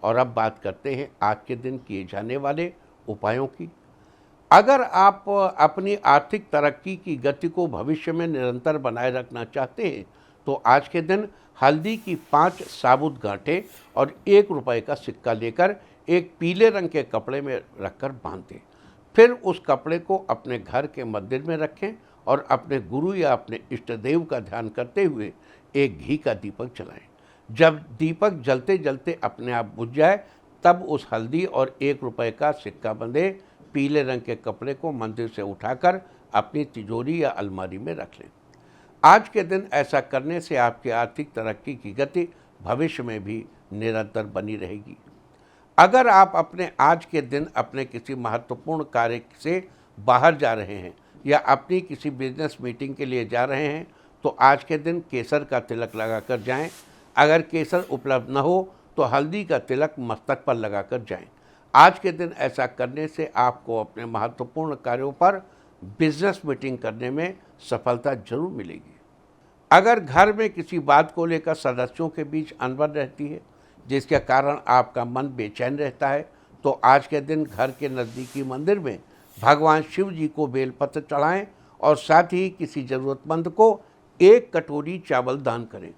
और अब बात करते हैं आज के दिन किए जाने वाले उपायों की। अगर आप अपनी आर्थिक तरक्की की गति को भविष्य में निरंतर बनाए रखना चाहते हैं तो आज के दिन हल्दी की 5 साबुत गांठें और 1 रुपए का सिक्का लेकर एक पीले रंग के कपड़े में रखकर बांध दें। फिर उस कपड़े को अपने घर के मंदिर में रखें और अपने गुरु या अपने इष्ट देव का ध्यान करते हुए एक घी का दीपक जलाएं। जब दीपक जलते जलते अपने आप बुझ जाए तब उस हल्दी और 1 रुपए का सिक्का बंधे पीले रंग के कपड़े को मंदिर से उठाकर अपनी तिजोरी या अलमारी में रख लें। आज के दिन ऐसा करने से आपकी आर्थिक तरक्की की गति भविष्य में भी निरंतर बनी रहेगी। अगर आप अपने आज के दिन अपने किसी महत्वपूर्ण कार्य से बाहर जा रहे हैं या अपनी किसी बिजनेस मीटिंग के लिए जा रहे हैं तो आज के दिन केसर का तिलक लगाकर जाएं। अगर केसर उपलब्ध न हो तो हल्दी का तिलक मस्तक पर लगाकर जाएं। आज के दिन ऐसा करने से आपको अपने महत्वपूर्ण कार्यों पर बिजनेस मीटिंग करने में सफलता जरूर मिलेगी। अगर घर में किसी बात को लेकर सदस्यों के बीच अनबन रहती है जिसके कारण आपका मन बेचैन रहता है तो आज के दिन घर के नज़दीकी मंदिर में भगवान शिव जी को बेलपत्र चढ़ाएं और साथ ही किसी ज़रूरतमंद को 1 कटोरी चावल दान करें।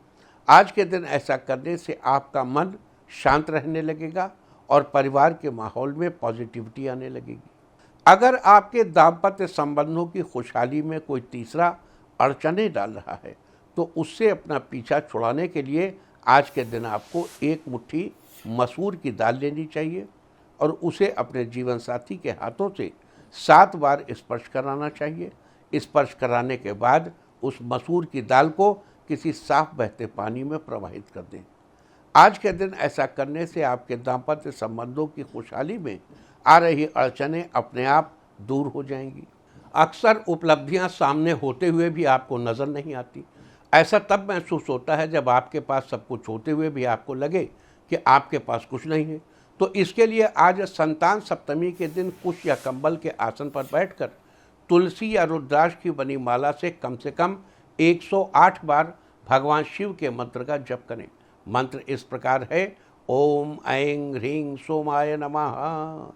आज के दिन ऐसा करने से आपका मन शांत रहने लगेगा और परिवार के माहौल में पॉजिटिविटी आने लगेगी। अगर आपके दाम्पत्य संबंधों की खुशहाली में कोई तीसरा अड़चने डाल रहा है तो उससे अपना पीछा छुड़ाने के लिए आज के दिन आपको 1 मुट्ठी मसूर की दाल लेनी चाहिए और उसे अपने जीवन साथी के हाथों से 7 बार स्पर्श कराना चाहिए। स्पर्श कराने के बाद उस मसूर की दाल को किसी साफ बहते पानी में प्रवाहित कर दें। आज के दिन ऐसा करने से आपके दाम्पत्य संबंधों की खुशहाली में आ रही अड़चनें अपने आप दूर हो जाएंगी। अक्सर उपलब्धियां सामने होते हुए भी आपको नज़र नहीं आती। ऐसा तब महसूस होता है जब आपके पास सब कुछ होते हुए भी आपको लगे कि आपके पास कुछ नहीं है। तो इसके लिए आज संतान सप्तमी के दिन कुश या कंबल के आसन पर बैठकर तुलसी या रुद्राक्ष की बनी माला से कम 108 बार भगवान शिव के मंत्र का जप करें। मंत्र इस प्रकार है, ओम ऐं ह्रीं सोमाय नमः।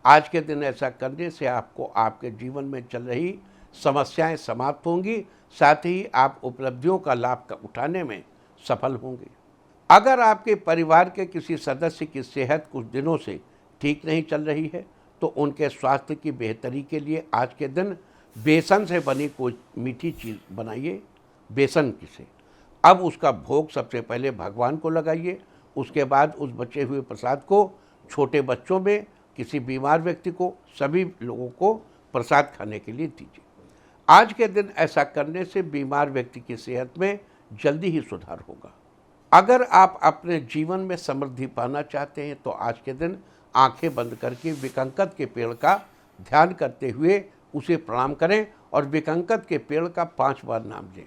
आज के दिन ऐसा करने से आपको आपके जीवन में चल रही समस्याएं समाप्त होंगी, साथ ही आप उपलब्धियों का लाभ उठाने में सफल होंगे। अगर आपके परिवार के किसी सदस्य की सेहत कुछ दिनों से ठीक नहीं चल रही है तो उनके स्वास्थ्य की बेहतरी के लिए आज के दिन बेसन से बनी कोई मीठी चीज़ बनाइए, बेसन की से। अब उसका भोग सबसे पहले भगवान को लगाइए, उसके बाद उस बचे हुए प्रसाद को छोटे बच्चों में, किसी बीमार व्यक्ति को, सभी लोगों को प्रसाद खाने के लिए दीजिए। आज के दिन ऐसा करने से बीमार व्यक्ति की सेहत में जल्दी ही सुधार होगा। अगर आप अपने जीवन में समृद्धि पाना चाहते हैं तो आज के दिन आंखें बंद करके विकंकत के पेड़ का ध्यान करते हुए उसे प्रणाम करें और विकंकत के पेड़ का 5 बार नाम लें।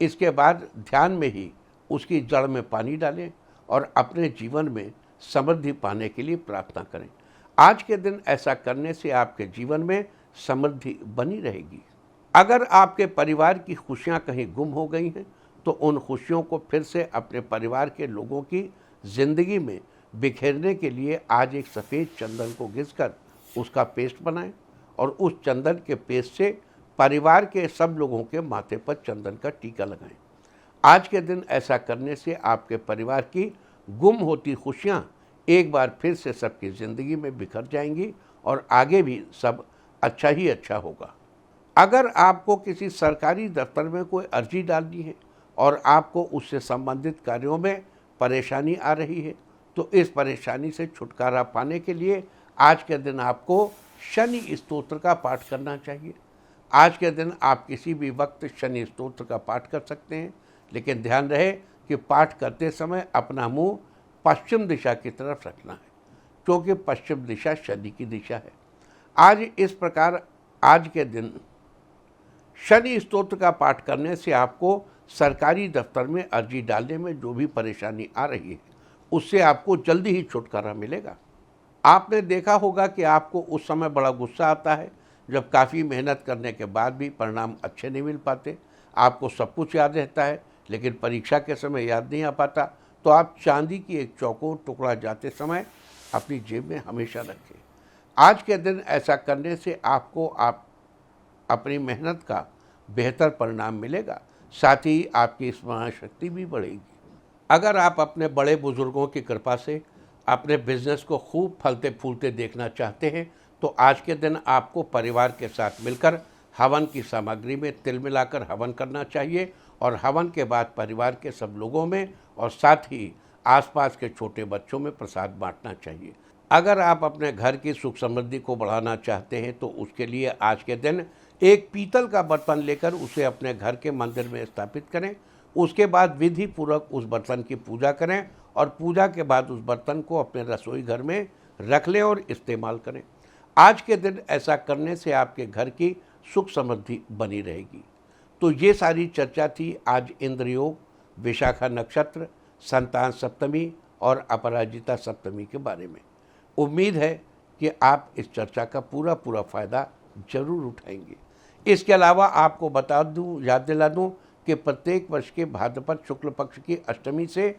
इसके बाद ध्यान में ही उसकी जड़ में पानी डालें और अपने जीवन में समृद्धि पाने के लिए प्रार्थना करें। आज के दिन ऐसा करने से आपके जीवन में समृद्धि बनी रहेगी। अगर आपके परिवार की खुशियां कहीं गुम हो गई हैं तो उन खुशियों को फिर से अपने परिवार के लोगों की ज़िंदगी में बिखेरने के लिए आज एक सफ़ेद चंदन को घिसकर उसका पेस्ट बनाएं और उस चंदन के पेस्ट से परिवार के सब लोगों के माथे पर चंदन का टीका लगाएं। आज के दिन ऐसा करने से आपके परिवार की गुम होती खुशियां एक बार फिर से सबकी ज़िंदगी में बिखर जाएंगी और आगे भी सब अच्छा ही अच्छा होगा। अगर आपको किसी सरकारी दफ्तर में कोई अर्जी डालनी है और आपको उससे संबंधित कार्यों में परेशानी आ रही है तो इस परेशानी से छुटकारा पाने के लिए आज के दिन आपको शनि स्तोत्र का पाठ करना चाहिए। आज के दिन आप किसी भी वक्त शनि स्तोत्र का पाठ कर सकते हैं, लेकिन ध्यान रहे कि पाठ करते समय अपना मुंह पश्चिम दिशा की तरफ रखना है, क्योंकि पश्चिम दिशा शनि की दिशा है। आज इस प्रकार आज के दिन शनि स्तोत्र का पाठ करने से आपको सरकारी दफ्तर में अर्जी डालने में जो भी परेशानी आ रही है उससे आपको जल्दी ही छुटकारा मिलेगा। आपने देखा होगा कि आपको उस समय बड़ा गुस्सा आता है जब काफ़ी मेहनत करने के बाद भी परिणाम अच्छे नहीं मिल पाते। आपको सब कुछ याद रहता है लेकिन परीक्षा के समय याद नहीं आ पाता, तो आप चांदी की एक चौकोर टुकड़ा जाते समय अपनी जेब में हमेशा रखें। आज के दिन ऐसा करने से आपको अपनी मेहनत का बेहतर परिणाम मिलेगा, साथ ही आपकी स्मरण शक्ति भी बढ़ेगी। अगर आप अपने बड़े बुजुर्गों की कृपा से अपने बिजनेस को खूब फलते फूलते देखना चाहते हैं तो आज के दिन आपको परिवार के साथ मिलकर हवन की सामग्री में तिल मिलाकर हवन करना चाहिए और हवन के बाद परिवार के सब लोगों में और साथ ही आसपास के छोटे बच्चों में प्रसाद बांटना चाहिए। अगर आप अपने घर की सुख समृद्धि को बढ़ाना चाहते हैं तो उसके लिए आज के दिन एक पीतल का बर्तन लेकर उसे अपने घर के मंदिर में स्थापित करें। उसके बाद विधि पूर्वक उस बर्तन की पूजा करें और पूजा के बाद उस बर्तन को अपने रसोई घर में रख लें और इस्तेमाल करें। आज के दिन ऐसा करने से आपके घर की सुख समृद्धि बनी रहेगी। तो ये सारी चर्चा थी आज इंद्रयोग, विशाखा नक्षत्र, संतान सप्तमी और अपराजिता सप्तमी के बारे में। उम्मीद है कि आप इस चर्चा का पूरा फ़ायदा जरूर उठाएंगे। इसके अलावा आपको बता दूं, याद दिला दूं कि प्रत्येक वर्ष के भाद्रपद शुक्ल पक्ष की अष्टमी से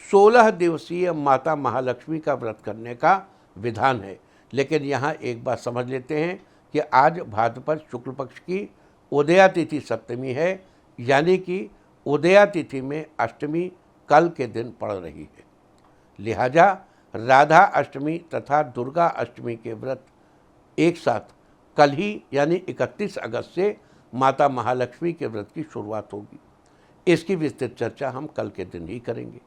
16 दिवसीय माता महालक्ष्मी का व्रत करने का विधान है। लेकिन यहाँ एक बात समझ लेते हैं कि आज भाद्रपद शुक्ल पक्ष की उदया तिथि सप्तमी है, यानी कि उदया तिथि में अष्टमी कल के दिन पड़ रही है। लिहाजा राधा अष्टमी तथा दुर्गा अष्टमी के व्रत एक साथ कल ही यानी 31 अगस्त से माता महालक्ष्मी के व्रत की शुरुआत होगी। इसकी विस्तृत चर्चा हम कल के दिन ही करेंगे।